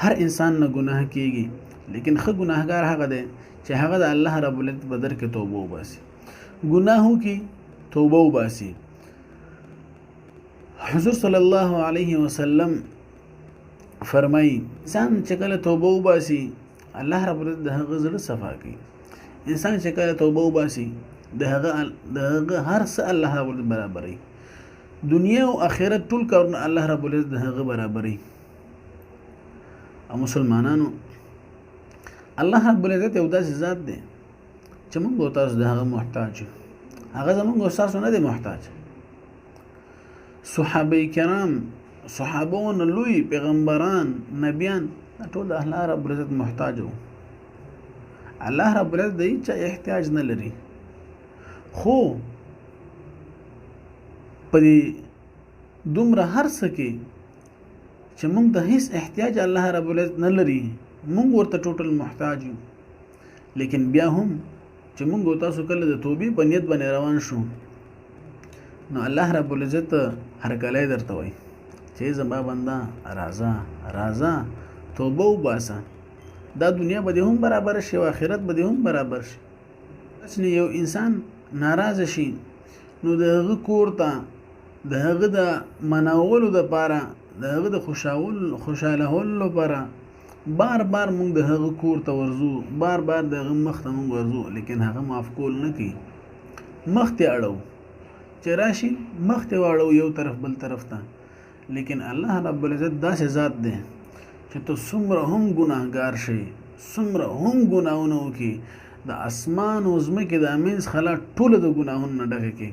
هر انسان نه ګناه کیږي، لیکن ښه ګناهګار هغه دی چې هغه د الله رب العزت په در کې توبه وباسي، ګناهو کې توبه وباسي. حضور صلی الله علیه وسلم فرمایي انسان چې کله توبه وباسي الله رب العزت د هغه زړه صفا کوي. انسان چې کله توبه وباسي د هغه هر څه الله رب العزت برابري، دنیا او آخرت ټول کارونه الله رب العزت د هغه برابري. او مسلمانانو الله رب العزت یو داسې ذات دی چې موږ او تاسو د هغه محتاج یو، هغه زموږ او تاسو نه دی محتاج. صحابه کرام، صحابون، لوی پیغمبران، نبیان ټول الله رب العزت محتاج وو. الله رب العزت د هیڅ احتیاج نه لري، خو په دې دومره هر څه کې چې موږ د هیڅ احتیاج الله رب العزت نه لري، موږ ورته ټوټل محتاج یو. لیکن بیا هم چې موږ او تاسو کله د توبې په نیت باندې روان شو نو الله رب العزت هر کله درته وایي چې زما بنده راځه راځه توبه وباسه، دا دنیا به دې هم برابر شي او آخرت به دې هم برابر شي. چې یو انسان ناراض شي نو د هغه کور ته د هغه د مناولو دپاره، د هغه د خوشحالولو لپاره بار بار موږ د هغه کور ته ورځو، بار بار د هغه مخ ته موږ ورځو، لیکن هغه معاف کول نه کوي. مخ ته اړو چې راشي، مخ ته واړو یو طرف بل طرف ته. لیکن الله رب العزت داسې ذات دی چې ته څومره هم ګناهګار شي، څومره هم ګناهونه وکړي، د اسمان او ځمکې د امینځ خلا ټوله د ګناهونو نه ډکه کړي،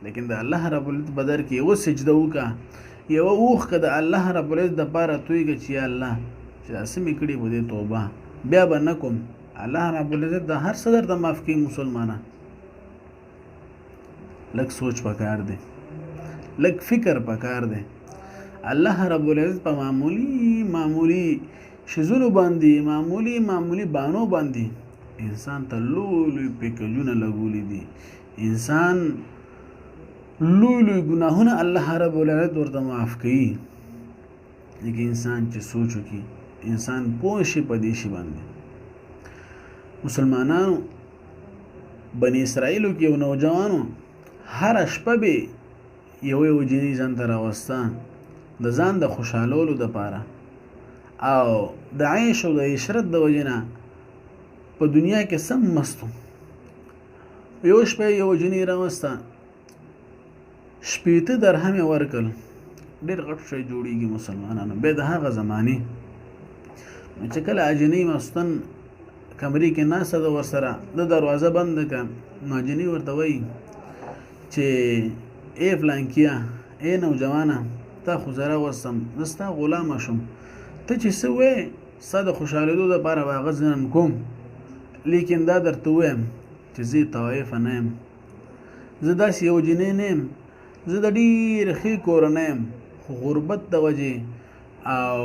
لیکن د الله رب العزت په در کې یوه سجده وکړه، یوه اوښکه د الله رب العزت دپاره تویږه چې یا الله چې داسې مې کړي په دې توبه بیا به نه کوم. الله رب العزت د هر څه درته معاف کوي. مسلمانان لږ سوچ پکار دی، لږ فکر پکار دی. الله رب العزت په معمولی شیزونو باندې، معمولی بانو باندې انسان ته لوی پیکجونه لګولی دي. انسان لوی ګناهونه الله رب العزت ورته معاف کوي. لیکن انسان چې سوچ وکړي، انسان پوه شي په دې شي باندې. مسلمانانو بني اسرائیلو کې یو نوجوانو هر شپه به یو جنۍ ځان ته راوسته د ځان د خوشحالولو دپاره او د عیش او د عشرت د وجې نه په دنیا کې سم مستو. یو شپه یو جنۍ راوسته، 80 درهم یې ورکړل، ډېر غټ شی جوړېږي مسلمانانو. بیا د هغه زمانې چې کله اجنۍ مستن کمرې کې ناسته ده ورسره، د دروازه بنده کړه، نو اجنۍ ورته وایي چې ای فلانکیه، ای نوجوانه، تا خو زه راوستم، زه ستا غلامه شوم، ته چې څه وایې ستا د خوشحالېدو دپاره به هغه زه نن کوم، لیکن دا درته ووایم چې زه طوایفه نه یم، زه داسې یو جنۍ نه یم، زه د ډېر ښې کورنۍ یم، خو غربت د وجې او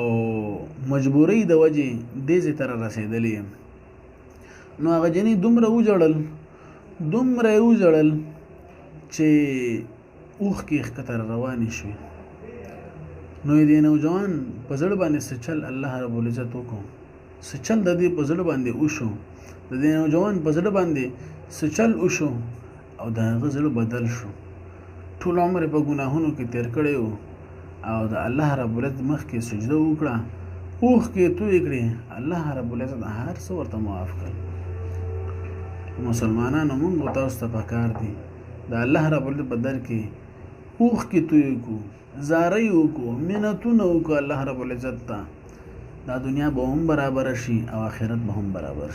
مجبورۍ د وجې دې ځای ته رارسېدلی یم. نو هغه جنۍ دومره وژړل چې اوښکې ښکته روانې شوې. نو د نوجوان په زړه باندې څه چل الله رب العزت وکړو، څه چل د دې په زړه باندې وشو، د دې نوجوان په زړه باندې څه چل وشو او د هغه زړه بدل شو. ټول عمر په ګناهونو کې تیر کړی و او د الله رب العزت مخکې سجده وکړه، اوښکې تویې کړې، الله رب العزت هر څه ورته معاف کړ. مسلمانانو موږ تاسو ته پکار دي د الله رب العزت په در کې اوښکې تویې کړو، زارۍ وکړو، منتونه وکړو الله رب العزت ته. دا دنیا به هم برابر شي او آخرت به هم برابر شي.